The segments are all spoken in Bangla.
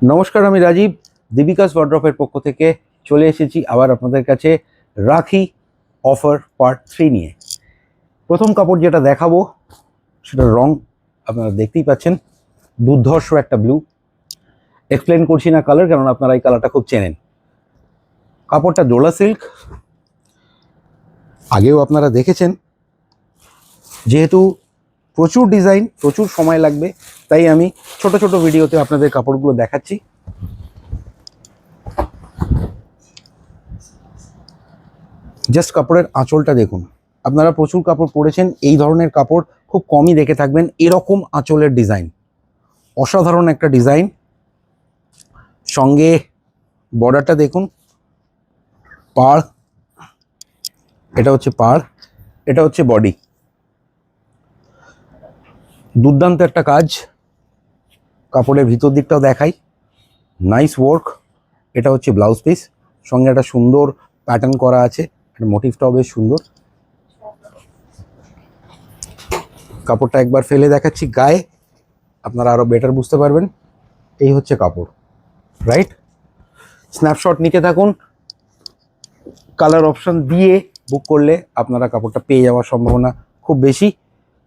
নমস্কার, আমি রাজীব। দীপিকাস ওয়ার্ড্রপের পক্ষ থেকে চলে এসেছি আবার আপনাদের কাছে রাখি অফার পার্ট 3 নিয়ে। প্রথম কাপড় যেটা দেখাবো সেটার রং আপনারা দেখতেই পাচ্ছেন, দুর্ধর্ষ একটা ব্লু। এক্সপ্লেন করছি না কালার, কারণ আপনারা এই কালারটা খুব চেনেন। কাপড়টা ডোলা সিল্ক, আগেও আপনারা দেখেছেন। যেহেতু প্রচুর ডিজাইন, প্রচুর সময় লাগবে, তাই আমি ছোট ছোট ভিডিওতে আপনাদের কাপড়গুলো দেখাচ্ছি। জাস্ট কাপড়ের আঁচলটা দেখুন। আপনারা প্রচুর কাপড় পরেছেন, এই ধরনের কাপড় খুব কমই দেখে থাকবেন। এরকম আঁচলের ডিজাইন, অসাধারণ একটা ডিজাইন। সঙ্গে বর্ডারটা দেখুন, পাড়, এটা হচ্ছে পাড়, এটা হচ্ছে বডি। দুর্দান্ত একটা কাজ। কাপড়ের ভিতর দিকটাও দেখাই, নাইস ওয়ার্ক। এটা হচ্ছে ব্লাউজ পিস, সঙ্গে একটা সুন্দর প্যাটার্ন করা আছে, মোটিভটাও বেশ সুন্দর। কাপড়টা একবার ফেলে দেখাচ্ছি গায়ে, আপনারা আরও বেটার বুঝতে পারবেন। এই হচ্ছে কাপড়, রাইট? স্ন্যাপশট নিতে থাকুন। কালার অপশন দিয়ে বুক করলে আপনারা কাপড়টা পেয়ে যাওয়ার সম্ভাবনা খুব বেশি,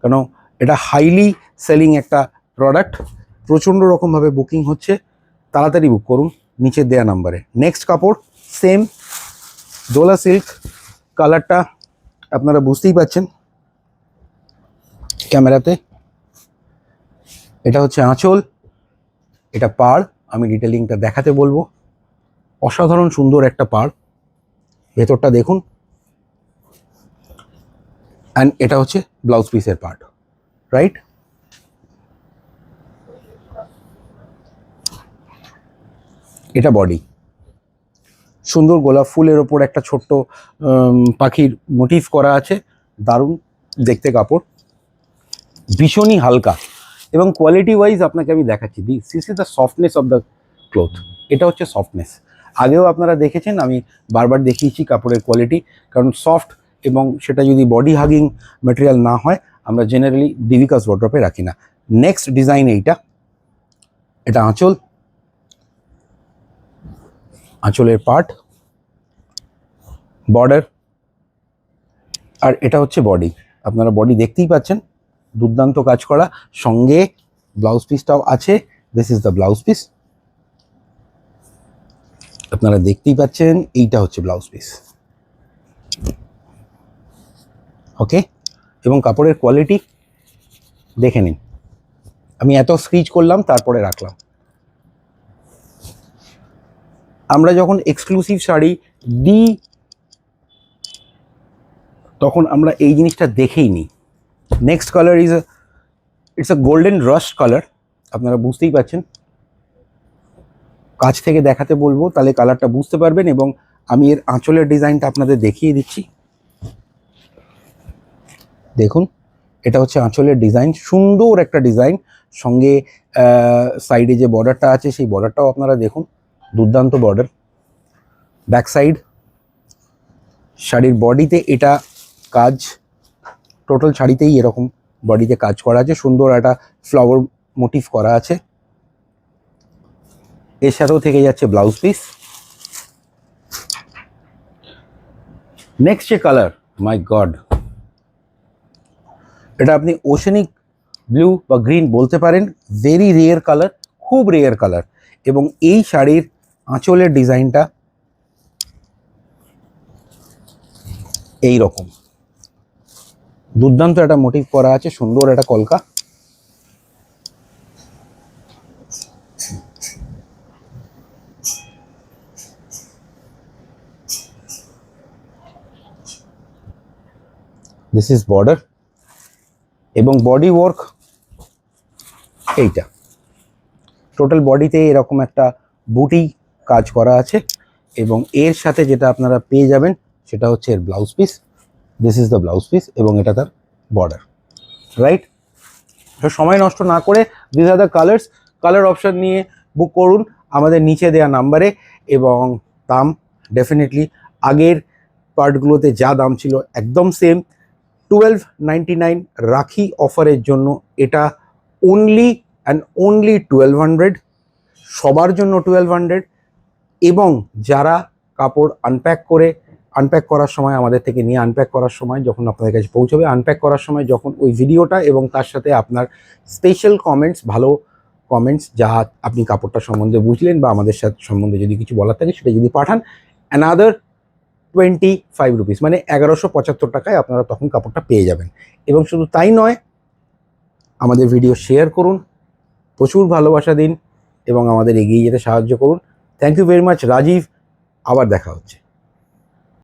কারণ এটা হাইলি সেলিং একটা প্রোডাক্ট। প্রচণ্ড রকমভাবে বুকিং হচ্ছে, তাড়াতাড়ি বুক করুন নিচের দেয়া নাম্বারে। নেক্সট কাপড় সেম ডোলা সিল্ক, কালারটা আপনারা বুঝতেই পাচ্ছেন ক্যামেরাতে। এটা হচ্ছে আঁচল, এটা পাড়। আমি ডিটেলিংটা দেখাতে বলবো। অসাধারণ সুন্দর একটা পাড়, ভেতরটা দেখুন। অ্যান্ড এটা হচ্ছে ব্লাউজ পিসের পার্ট, রাইট? এটা বডি, সুন্দর গোলাপ ফুলের ওপর একটা ছোট্ট পাখির মোটিভ করা আছে। দারুণ দেখতে কাপড়, ভীষণই হালকা। এবং কোয়ালিটি ওয়াইজ আপনাকে আমি দেখাচ্ছি, this is the softness of the cloth. এটা হচ্ছে সফটনেস। আগেও আপনারা দেখেছেন, আমি বারবার দেখিয়েছি কাপড়ের কোয়ালিটি, কারণ সফট, এবং সেটা যদি বডি হাগিং ম্যাটেরিয়াল না হয় আমরা জেনারেলি দীপিকাস ওয়ার্ড্রপে রাখি না। নেক্সট ডিজাইন এইটা, এটা আঁচল, আঁচলের পার্ট, বর্ডার, আর এটা হচ্ছে বডি। আপনারা বডি দেখতেই পাচ্ছেন, দুর্দান্ত কাজ করা। সঙ্গে ব্লাউজ পিসটাও আছে, this is the blouse piece. আপনারা দেখতেই পাচ্ছেন, এইটা হচ্ছে ব্লাউজ পিস, ওকে? এবং কাপড়ের কোয়ালিটি দেখে নিন। আমি এত স্ক্রিচ করলাম, তারপরে রাখলাম। আমরা যখন এক্সক্লুসিভ শাড়ি দিই তখন আমরা এই জিনিসটা দেখেই নিই। Next colour it's a golden rushed colour. আপনারা বুঝতেই পাচ্ছেন, কাছ থেকে দেখাতে বলবো, তাহলে কালারটা বুঝতে পারবেন। এবং আমি এর আঁচলের ডিজাইনটা আপনাদের দেখিয়ে দিচ্ছি। দেখুন, এটা হচ্ছে আঁচলের ডিজাইন, সুন্দর একটা ডিজাইন। সঙ্গে সাইডে যে বর্ডারটা আছে সেই বর্ডারটাও আপনারা দেখুন, দুর্দান্ত বর্ডার। ব্যাক সাইড, শাড়ির বডিতে এটা কাজ, টোটাল শাড়িতেই এরকম বডিতে কাজ করা আছে। সুন্দর একটা ফ্লাওয়ার মোটিভ করা আছে। এর সাথেও থেকে যাচ্ছে ব্লাউজ পিস। নেক্সট যে কালার, মাই গড, এটা আপনি ওশেনিক ব্লু বা গ্রিন বলতে পারেন। ভেরি রেয়ার কালার, খুব রেয়ার কালার। এবং এই শাড়ির আঁচলের ডিজাইনটা এই রকম, দুর্দান্ত একটা মোটিভ করা আছে, সুন্দর একটা কলকা। দিস ইজ বর্ডার এবং বডি ওয়ার্ক। এইটা টোটাল বডিতে এরকম একটা বুটি কাজ করা আছে। এবং এর সাথে যেটা আপনারা পেয়ে যাবেন সেটা হচ্ছে এর blouse piece. This is the blouse piece এবং এটা তার বর্ডার, রাইট? তো সময় নষ্ট না করে this are the colours. Colour option নিয়ে বুক করুন আমাদের নিচে দেওয়া নাম্বারে। এবং দাম ডেফিনেটলি আগের পার্টগুলোতে যা দাম ছিল একদম সেম। 1299 রাখি অফারের জন্য এটা অনলি অ্যান্ড অনলি 1200। সবার জন্য 1200, এবং যারা কাপড় আনপ্যাক করার সময় আমাদের থেকে নিয়ে আনপ্যাক করার সময় যখন আপনাদের কাছে পৌঁছবে, আনপ্যাক করার সময় যখন ওই ভিডিওটা এবং তার সাথে আপনার স্পেশাল কমেন্টস, ভালো কমেন্টস যা আপনি কাপড়টা সম্বন্ধে বুঝলেন বা আমাদের সাথে সম্বন্ধে যদি কিছু বলার থাকে সেটা যদি পাঠান, অ্যানাদার 25 রুপিস, মানে 1175 টাকায় আপনারা তখন কাপড়টা পেয়ে যাবেন। এবং শুধু তাই নয়, আমাদের ভিডিও শেয়ার করুন, প্রচুর ভালোবাসা দিন এবং আমাদের এগিয়ে যেতে সাহায্য করুন। Thank you very much Rajiv, আবার দেখা হচ্ছে।